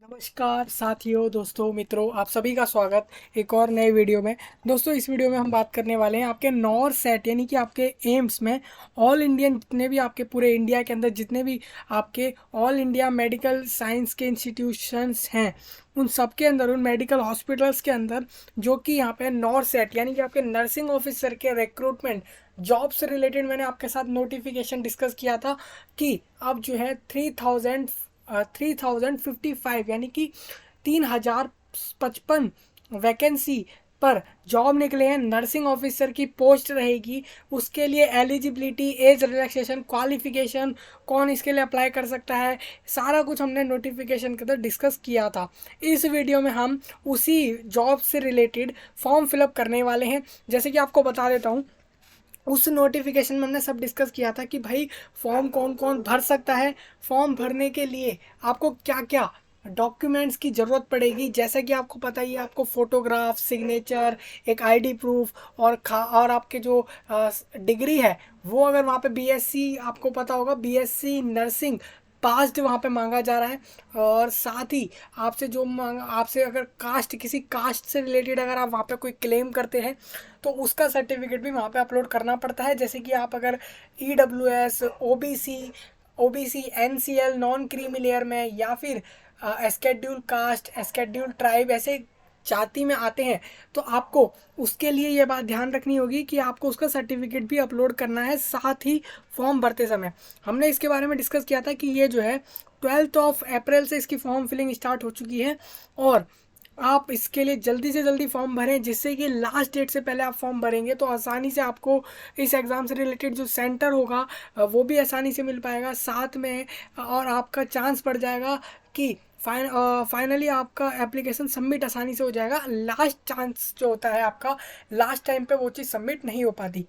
नमस्कार साथियों, दोस्तों, मित्रों, आप सभी का स्वागत एक और नए वीडियो में। दोस्तों, इस वीडियो में हम बात करने वाले हैं आपके नॉर सेट यानी कि आपके एम्स में ऑल इंडियन जितने भी आपके पूरे इंडिया के अंदर जितने भी आपके ऑल इंडिया मेडिकल साइंस के इंस्टीट्यूशंस हैं, उन सब के अंदर, उन मेडिकल हॉस्पिटल्स के अंदर जो कि यहाँ पे नॉर सेट यानी कि आपके नर्सिंग ऑफिसर के रिक्रूटमेंट जॉब से रिलेटेड मैंने आपके साथ नोटिफिकेशन डिस्कस किया था कि अब जो है 3055 यानी कि 3055 वैकेंसी पर जॉब निकले हैं। नर्सिंग ऑफिसर की पोस्ट रहेगी। उसके लिए एलिजिबिलिटी, एज रिलैक्सेशन, क्वालिफिकेशन, कौन इसके लिए अप्लाई कर सकता है, सारा कुछ हमने नोटिफिकेशन के अंदर डिस्कस किया था। इस वीडियो में हम उसी जॉब से रिलेटेड फॉर्म फिलअप करने वाले हैं। जैसे कि आपको बता देता हूँ, उस नोटिफिकेशन में हमने सब डिस्कस किया था कि भाई फॉर्म कौन कौन भर सकता है। फॉर्म भरने के लिए आपको क्या क्या डॉक्यूमेंट्स की ज़रूरत पड़ेगी। जैसा कि आपको पता ही है, आपको फ़ोटोग्राफ, सिग्नेचर, एक आईडी प्रूफ और आपके जो डिग्री है वो, अगर वहाँ पे बीएससी, आपको पता होगा बीएससी नर्सिंग पास्ड वहाँ पे मांगा जा रहा है। और साथ ही आपसे जो मांगा, आपसे अगर कास्ट, किसी कास्ट से रिलेटेड अगर आप वहाँ पे कोई क्लेम करते हैं तो उसका सर्टिफिकेट भी वहाँ पे अपलोड करना पड़ता है। जैसे कि आप अगर EWS, OBC, NCL, non creamy layer में, या फिर एस्केड्यूल कास्ट, एस्केड्यूल ट्राइब, ऐसे जाति में आते हैं, तो आपको उसके लिए ये बात ध्यान रखनी होगी कि आपको उसका सर्टिफिकेट भी अपलोड करना है साथ ही फॉर्म भरते समय। हमने इसके बारे में डिस्कस किया था कि ये जो है 12 अप्रैल से इसकी फॉर्म फिलिंग स्टार्ट हो चुकी है और आप इसके लिए जल्दी से जल्दी फॉर्म भरें, जिससे कि लास्ट डेट से पहले आप फॉर्म भरेंगे तो आसानी से आपको इस एग्ज़ाम से रिलेटेड जो सेंटर होगा वो भी आसानी से मिल पाएगा साथ में, और आपका चांस बढ़ जाएगा कि फाइनली आपका एप्लीकेशन सबमिट आसानी से हो जाएगा। लास्ट चांस जो होता है आपका, लास्ट टाइम पे वो चीज़ सबमिट नहीं हो पाती।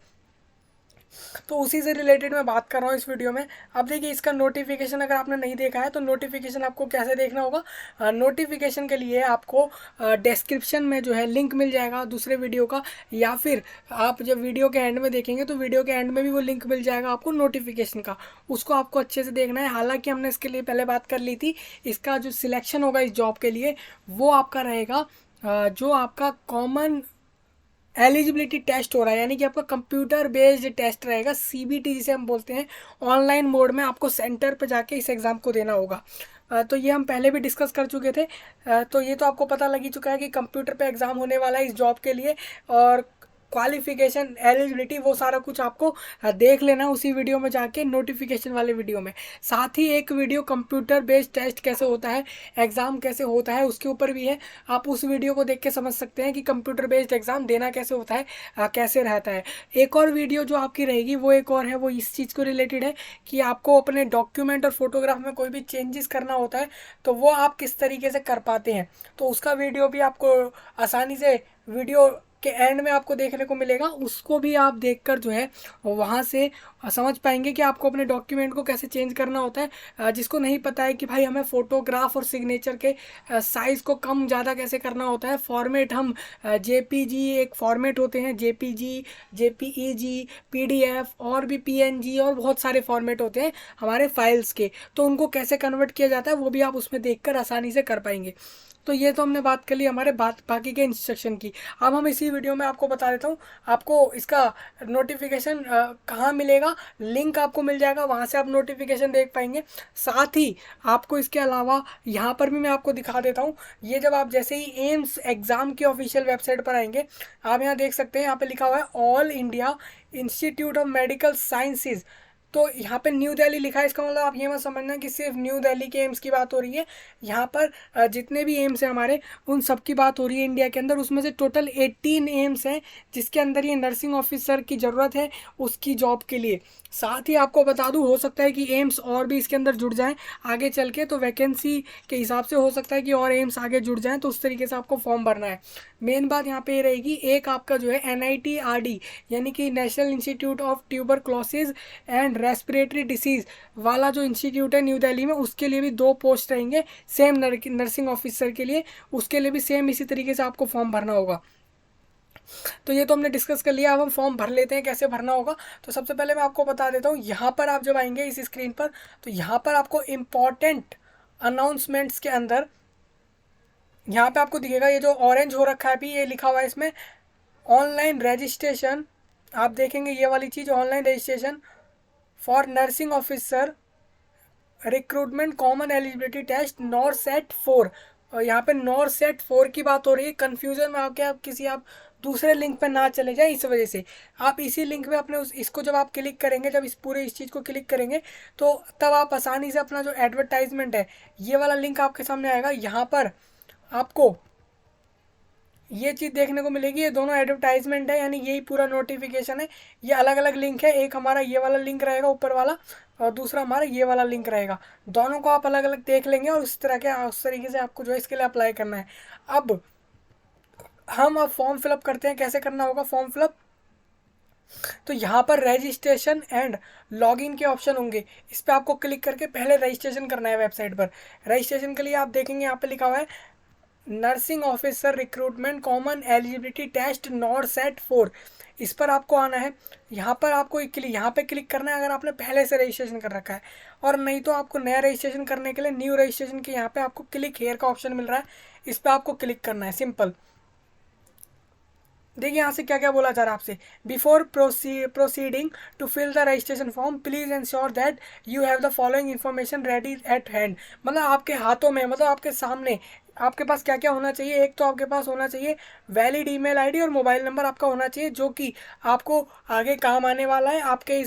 तो उसी से रिलेटेड मैं बात कर रहा हूँ इस वीडियो में। अब देखिए, इसका नोटिफिकेशन अगर आपने नहीं देखा है तो नोटिफिकेशन आपको कैसे देखना होगा। नोटिफिकेशन के लिए आपको डिस्क्रिप्शन में जो है लिंक मिल जाएगा दूसरे वीडियो का, या फिर आप जब वीडियो के एंड में देखेंगे तो वीडियो के एंड में भी वो लिंक मिल जाएगा आपको नोटिफिकेशन का। उसको आपको अच्छे से देखना है। हालांकि हमने इसके लिए पहले बात कर ली थी, इसका जो सिलेक्शन होगा इस जॉब के लिए वो आपका रहेगा जो आपका कॉमन एलिजिबिलिटी टेस्ट हो रहा है, यानी कि आपका कंप्यूटर बेस्ड टेस्ट रहेगा, सीबीटी जिसे हम बोलते हैं। ऑनलाइन मोड में आपको सेंटर पे जाके इस एग्ज़ाम को देना होगा। तो ये हम पहले भी डिस्कस कर चुके थे। तो ये तो आपको पता लग ही चुका है कि कंप्यूटर पे एग्ज़ाम होने वाला है इस जॉब के लिए। और क्वालिफिकेशन, एलिजिबिलिटी, वो सारा कुछ आपको देख लेना उसी वीडियो में जाके, नोटिफिकेशन वाले वीडियो में। साथ ही एक वीडियो कंप्यूटर बेस्ड टेस्ट कैसे होता है, एग्ज़ाम कैसे होता है, उसके ऊपर भी है। आप उस वीडियो को देख के समझ सकते हैं कि कंप्यूटर बेस्ड एग्ज़ाम देना कैसे होता है, कैसे रहता है। एक और वीडियो जो आपकी रहेगी वो एक और है, वो इस चीज़ को रिलेटेड है कि आपको अपने डॉक्यूमेंट और फोटोग्राफ में कोई भी चेंजेस करना होता है तो वो आप किस तरीके से कर पाते हैं। तो उसका वीडियो भी आपको आसानी से वीडियो के एंड में आपको देखने को मिलेगा। उसको भी आप देखकर जो है वहाँ से समझ पाएंगे कि आपको अपने डॉक्यूमेंट को कैसे चेंज करना होता है। जिसको नहीं पता है कि भाई हमें फ़ोटोग्राफ और सिग्नेचर के साइज़ को कम ज़्यादा कैसे करना होता है, फॉर्मेट हम जेपीजी, एक फॉर्मेट होते हैं जेपीजी, जेपीईजी, पीडीएफ और भी पीएनजी, और बहुत सारे फॉर्मेट होते हैं हमारे फाइल्स के, तो उनको कैसे कन्वर्ट किया जाता है वो भी आप उसमें देखकर आसानी से कर पाएंगे। तो ये तो हमने बात कर ली हमारे बाकी के इंस्ट्रक्शन की। अब हम इसी वीडियो में आपको बता देता हूँ आपको इसका नोटिफिकेशन कहाँ मिलेगा। लिंक आपको मिल जाएगा, वहाँ से आप नोटिफिकेशन देख पाएंगे। साथ ही आपको इसके अलावा यहाँ पर भी मैं आपको दिखा देता हूँ। ये जब आप जैसे ही एम्स एग्ज़ाम की ऑफिशियल वेबसाइट पर आएंगे, आप यहाँ देख सकते हैं, यहाँ पे लिखा हुआ है all India institute of medical sciences. तो यहाँ पे न्यू दिल्ली लिखा है, इसका मतलब आप ये मत समझना कि सिर्फ न्यू दिल्ली के एम्स की बात हो रही है। यहाँ पर जितने भी एम्स हैं हमारे, उन सब की बात हो रही है इंडिया के अंदर। उसमें से टोटल 18 एम्स हैं जिसके अंदर ये नर्सिंग ऑफिसर की ज़रूरत है उसकी जॉब के लिए। साथ ही आपको बता दूं, हो सकता है कि एम्स और भी इसके अंदर जुड़ जाएं आगे चल के, तो वैकेंसी के हिसाब से हो सकता है कि और एम्स आगे जुड़ जाएं, तो उस तरीके से आपको फॉर्म भरना है। मेन बात यहाँ पे ये रहेगी, एक आपका जो है NITRD यानी कि national institute of tuberculosis and respiratory disease वाला जो इंस्टीट्यूट है न्यू दिल्ली में, उसके लिए भी 2 पोस्ट रहेंगे सेम नर्सिंग ऑफिसर के लिए। उसके लिए भी सेम इसी तरीके से आपको फॉर्म भरना होगा। तो ये तो हमने डिस्कस कर लिया। अब हम फॉर्म भर लेते हैं, कैसे भरना होगा। तो सबसे पहले मैं आपको बता देता हूँ, यहाँ पर आप जब आएंगे इस स्क्रीन पर, तो यहाँ पर आपको इम्पॉर्टेंट अनाउंसमेंट्स के अंदर यहाँ पे आपको दिखेगा ये जो ऑरेंज हो रखा है अभी, ये लिखा हुआ है इसमें ऑनलाइन रजिस्ट्रेशन। आप देखेंगे ये वाली चीज़, online registration for nursing officer recruitment common eligibility test NORCET 4। और यहाँ पे नॉर सेट 4 की बात हो रही है। कन्फ्यूजन में आके आप दूसरे लिंक पे ना चले जाए, इस वजह से आप इसी लिंक पे अपने इसको जब आप क्लिक करेंगे, जब इस चीज़ को क्लिक करेंगे तो तब आप आसानी से अपना जो एडवर्टाइजमेंट है ये वाला लिंक आपके सामने आएगा। यहाँ पर आपको ये चीज़ देखने को मिलेगी, ये दोनों एडवर्टाइजमेंट है, यानी यही पूरा नोटिफिकेशन है। ये अलग अलग लिंक है, एक हमारा ये वाला लिंक रहेगा ऊपर वाला और दूसरा हमारा ये वाला लिंक रहेगा। दोनों को आप अलग अलग देख लेंगे और उस तरीके से आपको जो है इसके लिए अप्लाई करना है। अब हम फॉर्म फिलअप करते हैं, कैसे करना होगा फॉर्म फिलअप। तो यहाँ पर रजिस्ट्रेशन एंड लॉगिन के ऑप्शन होंगे, इस पर आपको क्लिक करके पहले रजिस्ट्रेशन करना है वेबसाइट पर। रजिस्ट्रेशन के लिए आप देखेंगे यहाँ पे लिखा हुआ है nursing officer recruitment common eligibility test NORCET 4। इस पर आपको आना है। यहाँ पर आपको यहाँ पे क्लिक करना है अगर आपने पहले से रजिस्ट्रेशन कर रखा है, और नहीं तो आपको नया रजिस्ट्रेशन करने के लिए न्यू रजिस्ट्रेशन के यहाँ पे आपको क्लिक हेयर का ऑप्शन मिल रहा है, इस पर आपको क्लिक करना है, सिंपल। देखिए यहाँ से क्या क्या बोला जा रहा है आपसे। Before proceeding to fill the registration form please ensure that you have the following information ready at hand. मतलब आपके हाथों में, मतलब आपके सामने आपके पास क्या क्या होना चाहिए। एक तो आपके पास होना चाहिए वैलिड ईमेल आईडी और मोबाइल नंबर आपका होना चाहिए, जो कि आपको आगे काम आने वाला है आपके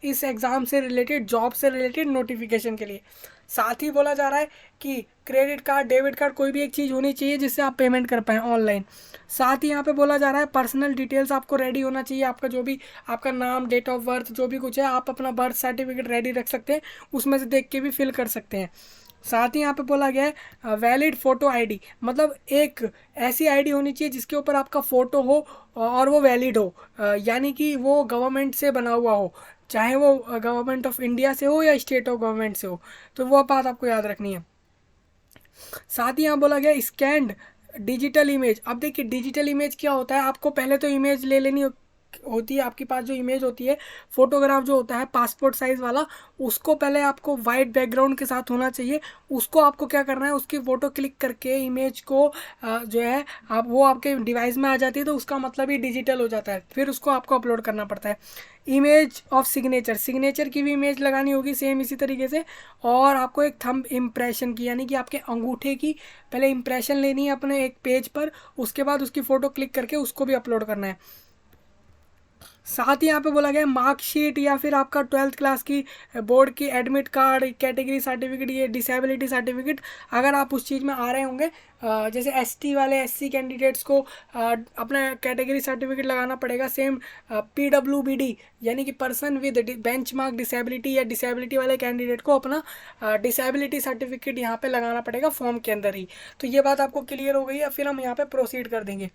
इस एग्ज़ाम से रिलेटेड, जॉब से रिलेटेड नोटिफिकेशन के लिए। साथ ही बोला जा रहा है कि क्रेडिट कार्ड, डेबिट कार्ड, कोई भी एक चीज़ होनी चाहिए जिससे आप पेमेंट कर पाएँ ऑनलाइन। साथ ही यहाँ पे बोला जा रहा है पर्सनल डिटेल्स आपको रेडी होना चाहिए। आपका जो भी आपका नाम, डेट ऑफ बर्थ, जो भी कुछ है, आप अपना बर्थ सर्टिफिकेट रेडी रख सकते हैं, उसमें से देख के भी फिल कर सकते हैं। साथ ही यहाँ पे बोला गया है वैलिड फ़ोटो आईडी, मतलब एक ऐसी आईडी होनी चाहिए जिसके ऊपर आपका फ़ोटो हो और वो वैलिड हो, यानी कि वो गवर्नमेंट से बना हुआ हो, चाहे वो गवर्नमेंट ऑफ इंडिया से हो या स्टेट ऑफ गवर्नमेंट से हो। तो वो बात आपको याद रखनी है। साथ ही यहाँ बोला गया स्कैंड डिजिटल इमेज। अब देखिए डिजिटल इमेज क्या होता है, आपको पहले तो इमेज ले लेनी होती है। आपके पास जो इमेज होती है, फोटोग्राफ जो होता है पासपोर्ट साइज़ वाला, उसको पहले आपको वाइट बैकग्राउंड के साथ होना चाहिए। उसको आपको क्या करना है, उसकी फ़ोटो क्लिक करके इमेज को जो है आप वो आपके डिवाइस में आ जाती है, तो उसका मतलब ही डिजिटल हो जाता है। फिर उसको आपको अपलोड करना पड़ता है। इमेज ऑफ सिग्नेचर, सिग्नेचर की भी इमेज लगानी होगी सेम इसी तरीके से। और आपको एक थंब इम्प्रेशन की, यानी कि आपके अंगूठे की पहले इम्प्रेशन लेनी है अपने एक पेज पर, उसके बाद उसकी फ़ोटो क्लिक करके उसको भी अपलोड करना है। साथ ही यहाँ पे बोला गया मार्कशीट या फिर आपका 12th क्लास की बोर्ड की एडमिट कार्ड, कैटेगरी सर्टिफिकेट, ये डिसेबिलिटी सर्टिफिकेट, अगर आप उस चीज़ में आ रहे होंगे, जैसे एसटी वाले एससी कैंडिडेट्स को अपना कैटेगरी सर्टिफिकेट लगाना पड़ेगा। सेम पीडब्ल्यूबीडी यानी कि पर्सन विद बेंचमार्क डिसेबिलिटी या डिसेबिलिटी वाले कैंडिडेट को अपना डिसेबिलिटी सर्टिफिकेट यहाँ पे लगाना पड़ेगा फॉर्म के अंदर ही। तो ये बात आपको क्लियर हो गई है। फिर हम यहाँ पे प्रोसीड कर देंगे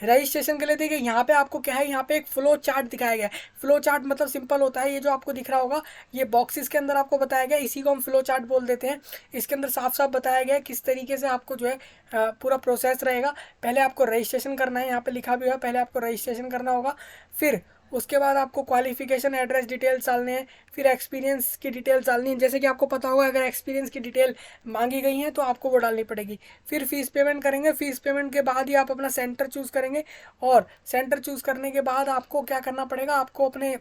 रजिस्ट्रेशन के लिए। देखिए यहाँ पे आपको क्या है, यहाँ पे एक फ्लो चार्ट दिखाया गया है। फ्लो चार्ट मतलब सिंपल होता है, ये जो आपको दिख रहा होगा ये बॉक्सेस के अंदर आपको बताया गया, इसी को हम फ्लो चार्ट बोल देते हैं। इसके अंदर साफ साफ बताया गया है किस तरीके से आपको जो है पूरा प्रोसेस रहेगा। पहले आपको रजिस्ट्रेशन करना है, यहाँ पे लिखा भी हुआ है, पहले आपको रजिस्ट्रेशन करना होगा। फिर उसके बाद आपको क्वालिफिकेशन, एड्रेस डिटेल्स डालने हैं। फिर एक्सपीरियंस की डिटेल्स डालनी है, जैसे कि आपको पता होगा अगर एक्सपीरियंस की डिटेल मांगी गई है तो आपको वो डालनी पड़ेगी। फिर फीस पेमेंट करेंगे, फीस पेमेंट के बाद ही आप अपना सेंटर चूज़ करेंगे। और सेंटर चूज़ करने के बाद आपको क्या करना पड़ेगा, आपको अपने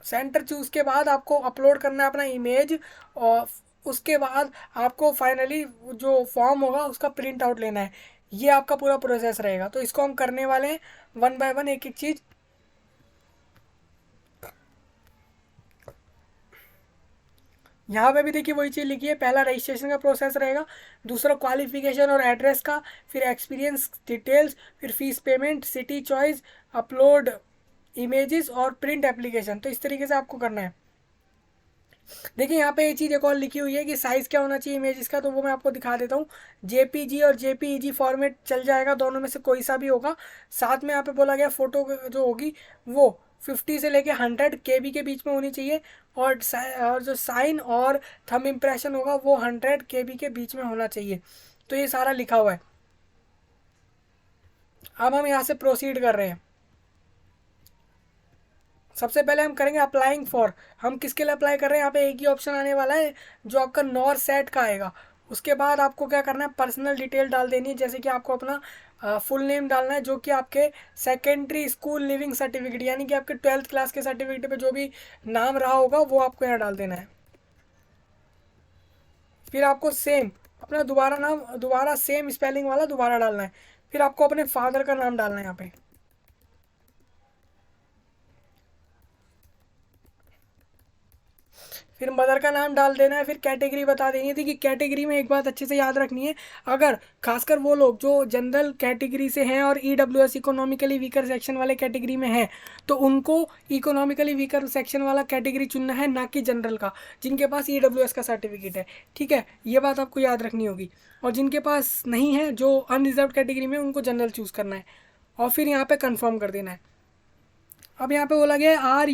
सेंटर चूज़ के बाद आपको अपलोड करना है अपना इमेज, और उसके बाद आपको फाइनली जो फॉर्म होगा उसका प्रिंट आउट लेना है। ये आपका पूरा प्रोसेस रहेगा। तो इसको हम करने वाले हैं वन बाय वन, एक एक चीज़। यहाँ पे भी देखिए वही चीज़ लिखी है, पहला रजिस्ट्रेशन का प्रोसेस रहेगा, दूसरा क्वालिफिकेशन और एड्रेस का, फिर एक्सपीरियंस डिटेल्स, फिर fees payment, city choice, upload images और प्रिंट एप्लीकेशन। तो इस तरीके से आपको करना है। देखिए यहाँ पे ये चीज़ एक और लिखी हुई है कि साइज़ क्या होना चाहिए इमेजेस का, तो वो मैं आपको दिखा देता हूँ। जेपीजी और जेपीईजी फॉर्मेट चल जाएगा, दोनों में से कोई सा भी होगा। साथ में यहाँ पे बोला गया फ़ोटो जो होगी वो 50 से लेके 100 केबी के बीच में होनी चाहिए। और जो साइन और थंब इम्प्रेशन होगा वो 100 केबी के बीच में होना चाहिए। तो ये सारा लिखा हुआ है। अब हम यहाँ से प्रोसीड कर रहे हैं। सबसे पहले हम करेंगे अप्लाइंग फॉर। हम किसके लिए अप्लाई कर रहे हैं, यहाँ पे एक ही ऑप्शन आने वाला है जो आपका नॉर सेट का आएगा। उसके बाद आपको क्या करना है, पर्सनल डिटेल डाल देनी है, जैसे कि आपको अपना फुल नेम डालना है, जो कि आपके सेकेंडरी स्कूल लिविंग सर्टिफिकेट यानी कि आपके 12th क्लास के सर्टिफिकेट पे जो भी नाम रहा होगा वो आपको यहाँ डाल देना है। फिर आपको सेम अपना दोबारा नाम, दोबारा सेम स्पेलिंग वाला दोबारा डालना है। फिर आपको अपने फादर का नाम डालना है यहाँ पे। फिर मदर का नाम डाल देना है। फिर कैटेगरी बता देनी थी कि कैटेगरी में एक बात अच्छे से याद रखनी है, अगर खासकर वो लोग जो जनरल कैटेगरी से हैं और ईडब्ल्यूएस इकोनॉमिकली वीकर सेक्शन वाले कैटेगरी में हैं, तो उनको इकोनॉमिकली वीकर सेक्शन वाला कैटेगरी चुनना है, ना कि जनरल का, जिनके पास ईडब्ल्यूएस का सर्टिफिकेट है। ठीक है, ये बात आपको याद रखनी होगी। और जिनके पास नहीं है, जो अनरिजर्व कैटेगरी में, उनको जनरल चूज़ करना है और फिर यहाँ पे कंफर्म कर देना है। अब यहाँ पे बोला गया are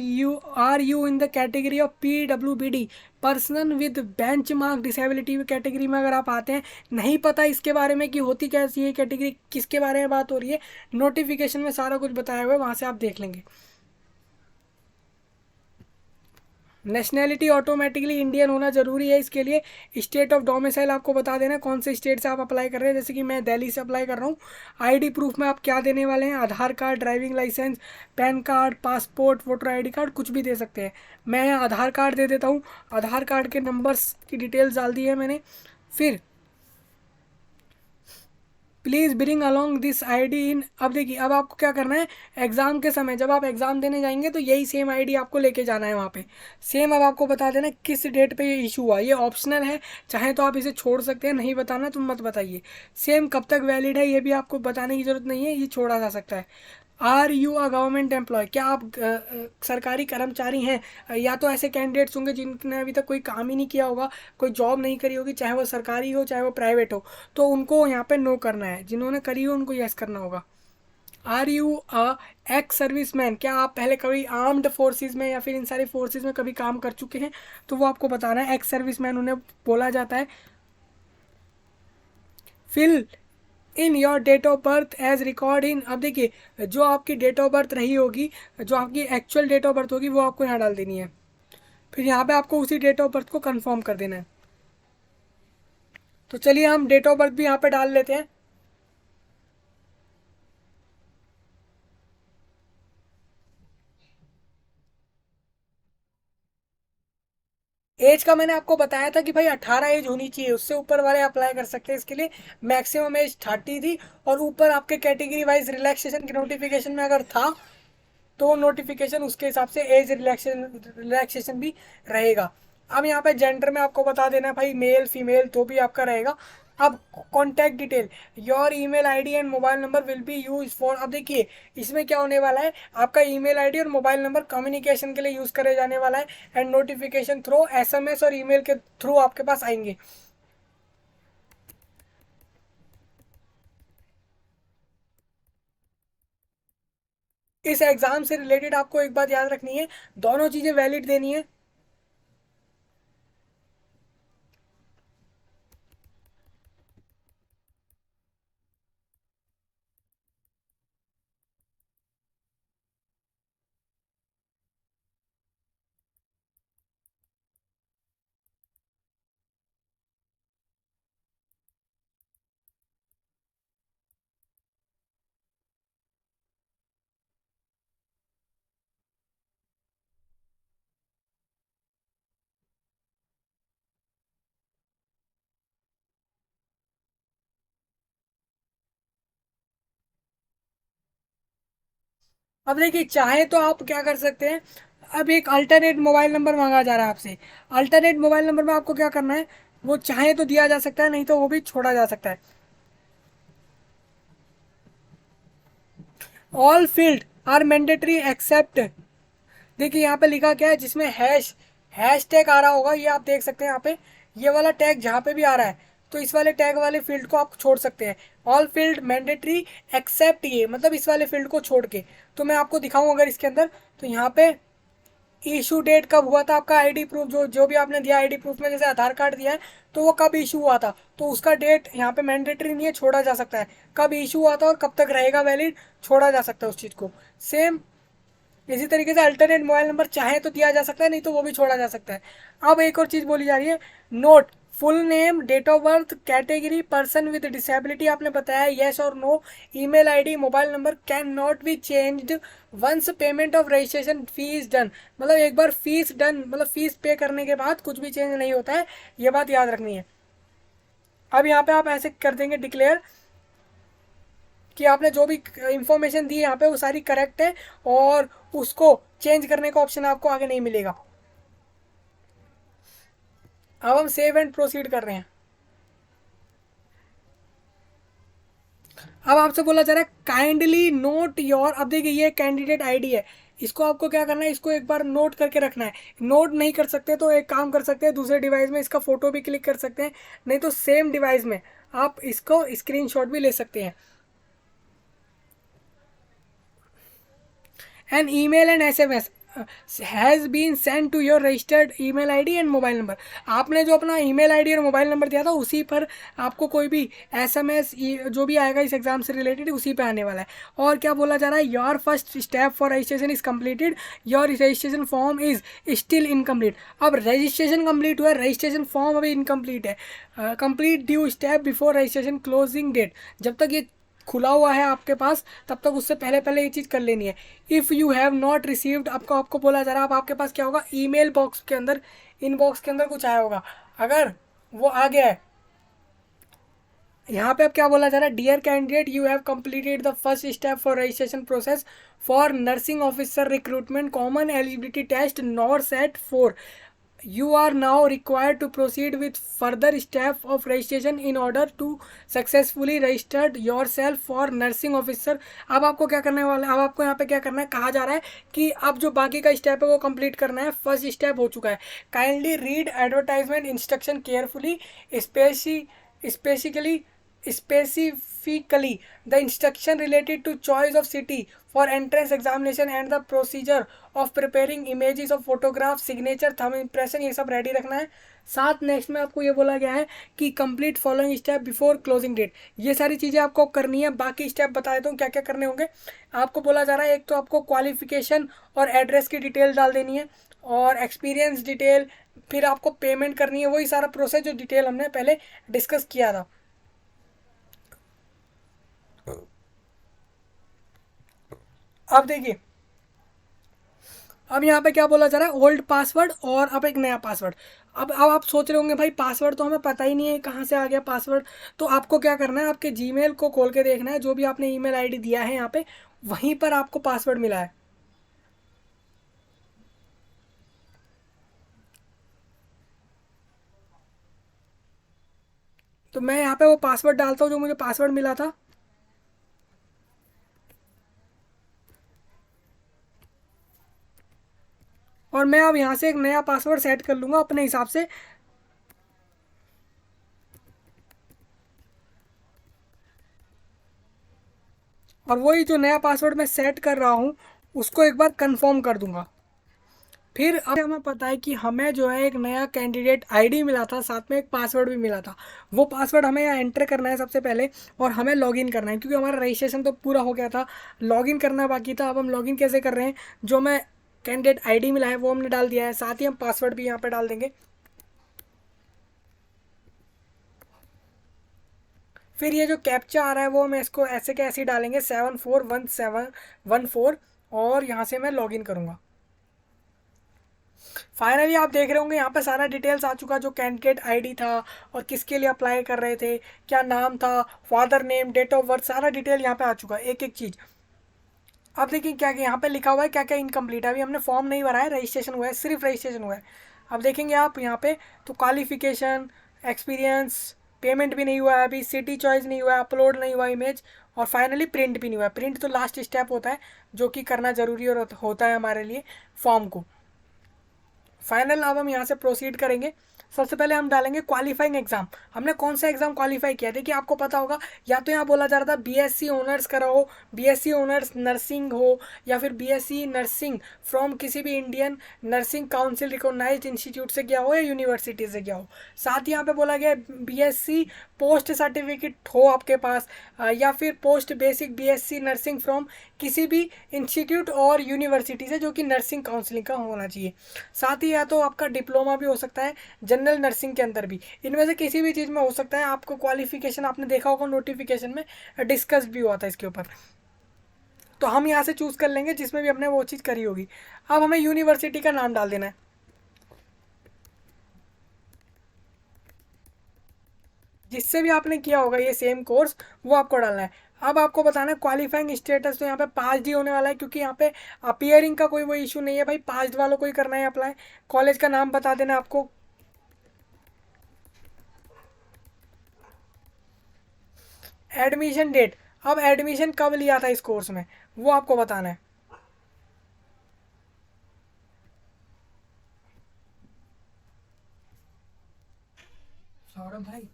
you in the category of PWBD, person with benchmark disability category में अगर आप आते हैं, नहीं पता इसके बारे में कि होती कैसी है कैटेगरी, किसके बारे में बात हो रही है, नोटिफिकेशन में सारा कुछ बताया हुआ है, वहाँ से आप देख लेंगे। नेशनैलिटी ऑटोमेटिकली इंडियन होना जरूरी है इसके लिए। स्टेट ऑफ डोमिसाइल आपको बता देना कौन से स्टेट से आप अप्लाई कर रहे हैं, जैसे कि मैं दिल्ली से अप्लाई कर रहा हूँ। आईडी प्रूफ में आप क्या देने वाले हैं, Aadhaar card, driving licence, PAN card, passport, voter ID card, कुछ भी दे सकते हैं। मैं यहाँ आधार कार्ड दे देता हूँ। आधार कार्ड के नंबर्स की डिटेल्स डाल दी है मैंने। फिर please bring along this ID इन। अब देखिए, अब आपको क्या करना है, एग्ज़ाम के समय जब आप एग्ज़ाम देने जाएंगे तो यही सेम आईडी आपको लेके जाना है वहाँ पे। सेम अब आपको बता देना किस डेट पे ये इशू हुआ, ये ऑप्शनल है, चाहे तो आप इसे छोड़ सकते हैं, नहीं बताना तो मत बताइए। सेम कब तक वैलिड है ये भी आपको बताने की ज़रूरत नहीं है, ये छोड़ा जा सकता है। Are you a government employee, क्या आप सरकारी कर्मचारी हैं? या तो ऐसे कैंडिडेट्स होंगे जिनने अभी तक कोई काम ही नहीं किया होगा, कोई जॉब नहीं करी होगी, चाहे वो सरकारी हो चाहे वो प्राइवेट हो, तो उनको यहाँ पे नो करना है। जिन्होंने करी हो उनको यस करना होगा। Are you a ex service man, क्या आप पहले कभी आर्म्ड फोर्सेस में या फिर इन सारी फोर्सेस में कभी काम कर चुके हैं, तो वो आपको बताना है। एक्स सर्विस मैन उन्हें बोला जाता है। Fill in your date of birth as record in. अब देखिए, जो आपकी डेट ऑफ बर्थ रही होगी, जो आपकी एक्चुअल डेट ऑफ बर्थ होगी, वो आपको यहाँ डाल देनी है। फिर यहाँ पे आपको उसी डेट ऑफ बर्थ को कंफर्म कर देना है। तो चलिए हम डेट ऑफ बर्थ भी यहाँ पे डाल लेते हैं। एज का मैंने आपको बताया था कि भाई 18 एज होनी चाहिए, उससे ऊपर वाले अप्लाई कर सकते हैं इसके लिए। मैक्सिमम एज 30 थी, और ऊपर आपके कैटेगरी वाइज रिलैक्सेशन के नोटिफिकेशन में अगर था तो नोटिफिकेशन उसके हिसाब से एज रिलैक्सेशन भी रहेगा। अब यहाँ पे जेंडर में आपको बता देना है भाई, मेल फीमेल तो भी आपका रहेगा। अब contact detail, your email ID and mobile number will be use for. अब देखिए, इसमें क्या होने वाला है, आपका ईमेल आईडी और मोबाइल नंबर कम्युनिकेशन के लिए यूज करे जाने वाला है, एंड नोटिफिकेशन थ्रू एसएमएस और ईमेल के थ्रू आपके पास आएंगे। इस एग्जाम से रिलेटेड आपको एक बात याद रखनी है, दोनों चीजें वैलिड देनी है। अब देखिए, चाहे तो आप क्या कर सकते हैं, अब एक अल्टरनेट मोबाइल नंबर मांगा जा रहा है आपसे। अल्टरनेट मोबाइल नंबर में आपको क्या करना है, वो चाहे तो दिया जा सकता है, नहीं तो वो भी छोड़ा जा सकता है। All field are mandatory except. देखिए यहाँ पे लिखा क्या है, जिसमें हैश टैग आ रहा होगा, ये आप देख सकते हैं यहाँ पे, ये वाला टैग जहाँ पे भी आ रहा है, तो इस वाले टैग वाले फील्ड को आप छोड़ सकते हैं। ऑल फील्ड मैंडेटरी एक्सेप्ट, ये मतलब इस वाले फील्ड को छोड़ के। तो मैं आपको दिखाऊं अगर इसके अंदर, तो यहाँ पे इशू डेट कब हुआ था आपका आईडी प्रूफ, जो जो भी आपने दिया आईडी प्रूफ में, जैसे आधार कार्ड दिया है, तो वो कब इशू हुआ था, तो उसका डेट यहाँ पे मैंडेटरी नहीं है, छोड़ा जा सकता है। कब इशू हुआ था और कब तक रहेगा वैलिड, छोड़ा जा सकता है उस चीज़ को। सेम इसी तरीके से अल्टरनेट मोबाइल नंबर चाहे तो दिया जा सकता है, नहीं तो वो भी छोड़ा जा सकता है। अब एक और चीज़ बोली जा रही है, note full name, date of birth, category, person with disability आपने बताया येस और no, email ID, mobile number cannot be changed once payment of registration fees done. मतलब एक बार फीस डन, मतलब फीस पे करने के बाद कुछ भी चेंज नहीं होता है, ये बात याद रखनी है। अब यहाँ पे आप ऐसे कर देंगे डिक्लेयर कि आपने जो भी इंफॉर्मेशन दी है यहाँ पे वो सारी करेक्ट है, और उसको चेंज करने का ऑप्शन आपको आगे नहीं मिलेगा। अब हम सेव एंड प्रोसीड कर रहे हैं। अब आपसे बोला जा रहा है काइंडली नोट योर, अब देखिए ये कैंडिडेट आईडी है, इसको आपको क्या करना है, इसको एक बार नोट करके रखना है। नोट नहीं कर सकते तो एक काम कर सकते हैं, दूसरे डिवाइस में इसका फोटो भी क्लिक कर सकते हैं, नहीं तो सेम डिवाइस में आप इसको स्क्रीनशॉट भी ले सकते हैं। An email and SMS has been send to your registered email ID and mobile number. आपने जो अपना ईमेल आईडी और मोबाइल नंबर दिया था उसी पर आपको कोई भी एसएमएस जो भी आएगा इस एग्जाम से रिलेटेड उसी पे आने वाला है। और क्या बोला जा रहा है, your first step for registration is completed, your registration form is still incomplete. अब रजिस्ट्रेशन कंप्लीट हुआ है, रजिस्ट्रेशन फॉर्म अभी इनकम्प्लीट है। Complete due step before registration closing date, जब तक ये खुला हुआ है आपके पास तब तक उससे पहले पहले ये चीज़ कर लेनी है। If you have not received, आपको बोला जा रहा है, अब आपके पास क्या होगा, ईमेल बॉक्स के अंदर, इनबॉक्स के अंदर कुछ आया होगा, अगर वो आ गया है, यहाँ पे अब क्या बोला जा रहा है, dear candidate you have completed the first step for registration process for nursing officer recruitment common eligibility test NORCET 4, you are now required to proceed with further step of registration in order to successfully register yourself for nursing officer। अब आपको क्या करने वाला है, अब आपको यहाँ पे क्या करना है, कहा जा रहा है कि अब जो बाकी का स्टेप है वो कंप्लीट करना है, फर्स्ट स्टेप हो चुका है। Kindly read advertisement instruction carefully, specifically specifically the instruction related to choice of city for entrance examination and the procedure of preparing images of photograph, signature, thumb impression, ये सब ready रखना है। साथ next में आपको ये बोला गया है कि complete following step before closing date, ये सारी चीज़ें आपको करनी है। बाकी स्टेप बता देता हूँ क्या क्या करने होंगे। आपको बोला जा रहा है, एक तो आपको क्वालिफिकेशन और एड्रेस की डिटेल डाल देनी है, और एक्सपीरियंस डिटेल, फिर आपको पेमेंट करनी है, वही सारा प्रोसेस जो डिटेल हमने पहले डिस्कस किया था। अब देखिए, अब यहाँ पे क्या बोला जा रहा है, ओल्ड पासवर्ड और अब एक नया पासवर्ड। अब आप सोच रहे होंगे भाई पासवर्ड तो हमें पता ही नहीं है कहाँ से आ गया पासवर्ड, तो आपको क्या करना है, आपके जीमेल को खोल के देखना है, जो भी आपने ईमेल आईडी दिया है यहाँ पे वहीं पर आपको पासवर्ड मिला है। तो मैं यहाँ पे वो पासवर्ड डालता हूँ जो मुझे पासवर्ड मिला था। और मैं अब यहाँ से एक नया पासवर्ड सेट कर लूँगा अपने हिसाब से। और वही जो नया पासवर्ड मैं सेट कर रहा हूँ उसको एक बार कंफर्म कर दूंगा। फिर अब हमें पता है कि हमें जो है एक नया कैंडिडेट आईडी मिला था, साथ में एक पासवर्ड भी मिला था। वो पासवर्ड हमें यहाँ एंटर करना है सबसे पहले, और हमें लॉगिन करना है, क्योंकि हमारा रजिस्ट्रेशन तो पूरा हो गया था, लॉगिन करना बाकी था। अब हम लॉगिन कैसे कर रहे हैं, जो मैं कैंडिडेट आईडी मिला है वो हमने डाल दिया है, साथ ही हम पासवर्ड भी यहाँ पर डाल देंगे। फिर ये जो कैप्चा आ रहा है वो मैं इसको ऐसे के ऐसे ही डालेंगे, 741714, और यहाँ से मैं लॉगिन करूँगा। फाइनली आप देख रहे होंगे यहाँ पे सारा डिटेल्स आ चुका, जो कैंडिडेट आईडी था और किसके लिए अप्लाई कर रहे थे, क्या नाम था, father name, date of birth, सारा डिटेल यहाँ पे आ चुका है, एक एक चीज़। अब देखिए क्या क्या यहाँ पे लिखा हुआ है, क्या क्या इनकम्प्लीट है। अभी हमने फॉर्म नहीं भरा है, रजिस्ट्रेशन हुआ है, सिर्फ रजिस्ट्रेशन हुआ है। अब देखेंगे आप यहाँ पे तो क्वालिफिकेशन, एक्सपीरियंस, पेमेंट भी नहीं हुआ है अभी, सिटी चॉइस नहीं हुआ है, अपलोड नहीं हुआ इमेज, और फाइनली प्रिंट भी नहीं हुआ है। प्रिंट तो लास्ट स्टेप होता है जो कि करना ज़रूरी और होता है हमारे लिए फॉर्म को। फाइनल अब हम यहाँ से प्रोसीड करेंगे। सबसे पहले हम डालेंगे क्वालिफाइंग एग्जाम, हमने कौन सा एग्जाम क्वालिफाई किया। देखिए आपको पता होगा, या तो यहाँ बोला जा रहा था बीएससी ऑनर्स करा हो, बीएससी ऑनर्स नर्सिंग हो, या फिर बीएससी नर्सिंग फ्रॉम किसी भी Indian Nursing Council recognised institute से किया हो या यूनिवर्सिटी से किया हो। साथ ही यहाँ पे बोला गया बीएससी पोस्ट सर्टिफिकेट हो आपके पास, या फिर post basic BSc nursing from किसी भी इंस्टीट्यूट और यूनिवर्सिटी से जो कि नर्सिंग काउंसलिंग का होना चाहिए। साथ ही या तो आपका डिप्लोमा भी हो सकता है जनरल नर्सिंग के अंदर भी, इनमें से किसी भी चीज़ में हो सकता है। आपको क्वालिफिकेशन आपने देखा होगा नोटिफिकेशन में डिस्कस भी हुआ था इसके ऊपर। तो हम यहाँ से चूज़ कर लेंगे जिसमें भी हमने वो चीज़ करी होगी। अब हमें यूनिवर्सिटी का नाम डाल देना है, जिससे भी आपने किया होगा ये सेम कोर्स, वो आपको डालना है। अब आपको बताना है क्वालिफाइंग स्टेटस, तो यहाँ पे पास ही होने वाला है क्योंकि यहाँ पे अपियरिंग का कोई वो इशू नहीं है भाई, पास वालों को ही करना है अप्लाई। कॉलेज का नाम बता देना आपको। एडमिशन डेट, अब एडमिशन कब लिया था इस कोर्स में वो आपको बताना है। सौरभ भाई,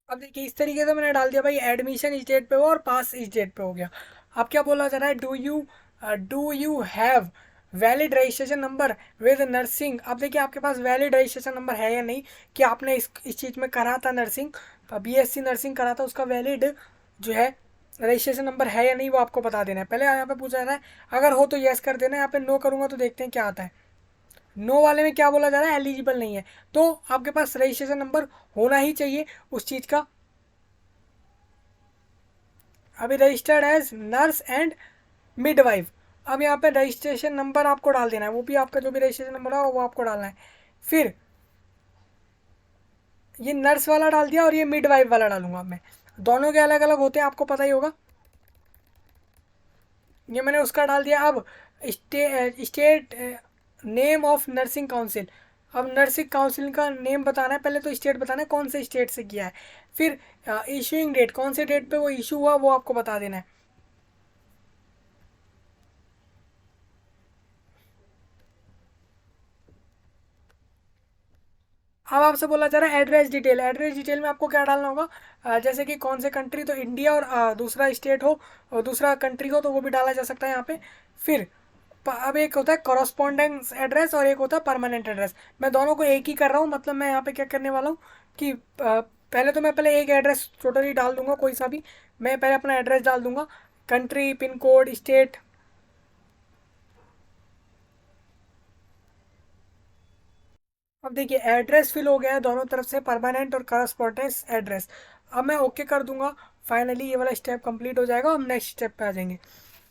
अब देखिए इस तरीके से मैंने डाल दिया भाई, एडमिशन इस डेट पे हो और पास इस डेट पे हो गया। अब क्या बोला जा रहा है, do you have valid registration number with nursing. अब देखिए आपके पास वैलिड रजिस्ट्रेशन नंबर है या नहीं, कि आपने इस चीज़ में करा था नर्सिंग, बीएससी नर्सिंग करा था, उसका वैलिड जो है रजिस्ट्रेशन नंबर है या नहीं वो आपको बता देना है। पहले यहाँ पे पूछा जा रहा है, अगर हो तो यस कर देना है, यहाँ पे नो करूँगा तो देखते हैं क्या आता है। नो वाले में क्या बोला जा रहा है, एलिजिबल नहीं है। तो आपके पास रजिस्ट्रेशन नंबर होना ही चाहिए उस चीज़ का। अभी registered as nurse and midwife. अब यहाँ पे रजिस्ट्रेशन नंबर आपको डाल देना है, वो भी आपका जो भी रजिस्ट्रेशन नंबर होगा वो आपको डालना है। फिर ये नर्स वाला डाल दिया और ये मिडवाइफ वाला डालूंगा मैं, दोनों के अलग अलग होते हैं आपको पता ही होगा। ये मैंने उसका डाल दिया। अब state name of nursing council, अब नर्सिंग काउंसिल का नेम बताना है, पहले तो स्टेट बताना है कौन से स्टेट से किया है। फिर इशूइंग डेट, कौन से डेट पे वो इशू हुआ वो आपको बता देना है। अब आपसे बोला जा रहा है एड्रेस डिटेल, एड्रेस डिटेल में आपको क्या डालना होगा, जैसे कि कौन से कंट्री, तो इंडिया और दूसरा स्टेट हो और दूसरा कंट्री हो तो वो भी डाला जा सकता है यहाँ पे। फिर अब एक होता है कॉरस्पॉन्डेंस एड्रेस और एक होता है परमानेंट एड्रेस, मैं दोनों को एक ही कर रहा हूँ। मतलब मैं यहाँ पे क्या करने वाला हूँ कि पहले तो मैं पहले एक एड्रेस टोटली डाल दूंगा कोई सा भी, मैं पहले अपना एड्रेस डाल दूंगा, कंट्री, पिन कोड, स्टेट। अब देखिए एड्रेस फिल हो गया है दोनों तरफ से, परमानेंट और करस्पॉन्डेंस एड्रेस। अब मैं ओके कर दूंगा, फाइनली ये वाला स्टेप कंप्लीट हो जाएगा। हम नेक्स्ट स्टेप पे आ जाएंगे।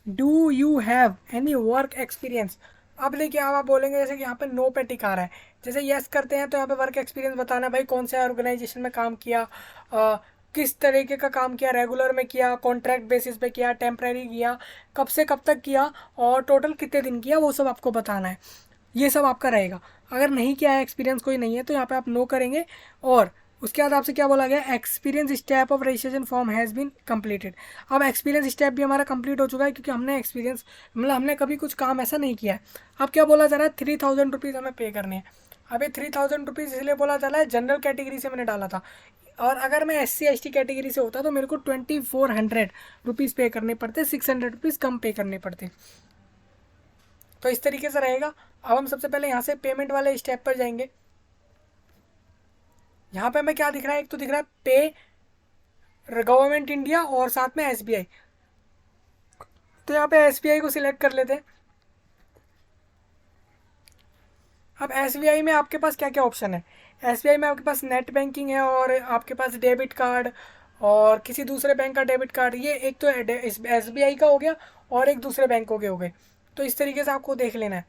Do you have any work experience. अब देखिए अब आप बोलेंगे जैसे कि यहाँ पे नो पे टिक आ रहा है, जैसे यस करते हैं तो यहाँ पे वर्क एक्सपीरियंस बताना है भाई, कौन से ऑर्गेनाइजेशन में काम किया, किस तरीके का काम किया, रेगुलर में किया, कॉन्ट्रैक्ट बेसिस पे किया, टेम्प्रेरी किया, कब से कब तक किया और टोटल कितने दिन किया, वो सब आपको बताना है। ये सब आपका रहेगा। अगर नहीं किया है, एक्सपीरियंस कोई नहीं है, तो यहाँ पे आप नो करेंगे। और उसके बाद आपसे क्या बोला गया, experience step of registration form has been completed. अब एक्सपीरियंस स्टेप भी हमारा कंप्लीट हो चुका है क्योंकि हमने एक्सपीरियंस मतलब हमने कभी कुछ काम ऐसा नहीं किया है। अब क्या बोला जा रहा है, 3000 रुपीज़ हमें पे करने हैं। अब ये 3000 रुपीज़ इसलिए बोला जा रहा है, जनरल कैटेगरी से मैंने डाला था, और अगर मैं SC ST कैटेगरी से होता तो मेरे को 2400 रुपीज़ पे करने पड़ते, 600 रुपीज़ कम पे करने पड़ते। तो इस तरीके से रहेगा। अब हम सबसे पहले यहाँ से पेमेंट वाले स्टेप पर जाएंगे। यहाँ पे हमें क्या दिख रहा है, एक तो दिख रहा है पे गवर्नमेंट इंडिया और साथ में SBI। तो यहाँ पे SBI को सिलेक्ट कर लेते हैं। अब SBI में आपके पास क्या क्या ऑप्शन है, SBI में आपके पास नेट बैंकिंग है और आपके पास डेबिट कार्ड और किसी दूसरे बैंक का डेबिट कार्ड, ये एक तो SBI का हो गया और एक दूसरे बैंकों के हो गए। तो इस तरीके से आपको देख लेना है,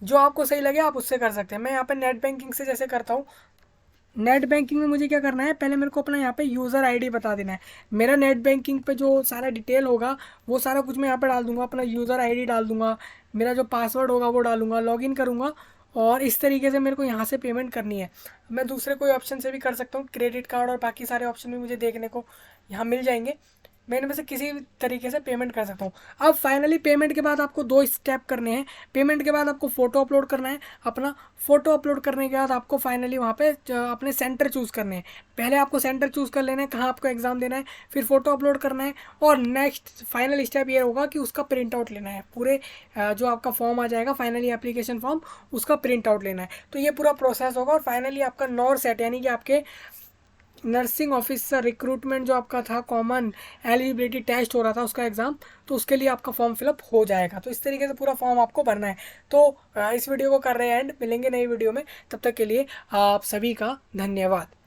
जो आपको सही लगे आप उससे कर सकते हैं। मैं यहाँ पे नेट बैंकिंग से जैसे करता हूँ, नेट बैंकिंग में मुझे क्या करना है, पहले मेरे को अपना यहाँ पे यूज़र आईडी बता देना है। मेरा नेट बैंकिंग पे जो सारा डिटेल होगा वो सारा कुछ मैं यहाँ पे डाल दूंगा, अपना यूज़र आईडी डाल दूंगा, मेरा जो पासवर्ड होगा वो डालूंगा, लॉगिन करूँगा और इस तरीके से मेरे को यहाँ से पेमेंट करनी है। मैं दूसरे कोई ऑप्शन से भी कर सकता हूँ, क्रेडिट कार्ड और बाकी सारे ऑप्शन भी मुझे देखने को यहाँ मिल जाएंगे। मैं इनमें से किसी भी तरीके से पेमेंट कर सकता हूँ। अब फाइनली पेमेंट के बाद आपको 2 स्टेप करने हैं। पेमेंट के बाद आपको फ़ोटो अपलोड करना है अपना। फ़ोटो अपलोड करने के बाद आपको फाइनली वहाँ पे अपने सेंटर चूज़ करने हैं। पहले आपको सेंटर चूज़ कर लेना है कहाँ आपको एग्ज़ाम देना है, फिर फ़ोटो अपलोड करना है, और नेक्स्ट फाइनल स्टेप ये होगा कि उसका प्रिंट आउट लेना है। पूरे जो आपका फॉर्म आ जाएगा फाइनली एप्लीकेशन फॉर्म, उसका प्रिंट आउट लेना है। तो ये पूरा प्रोसेस होगा और फाइनली आपका नॉर सेट यानी कि आपके नर्सिंग ऑफिसर रिक्रूटमेंट जो आपका था कॉमन एलिजिबिलिटी टेस्ट हो रहा था उसका एग्ज़ाम, तो उसके लिए आपका फॉर्म फिलअप हो जाएगा। तो इस तरीके से पूरा फॉर्म आपको भरना है। तो इस वीडियो को कर रहे हैं एंड, मिलेंगे नई वीडियो में, तब तक के लिए आप सभी का धन्यवाद।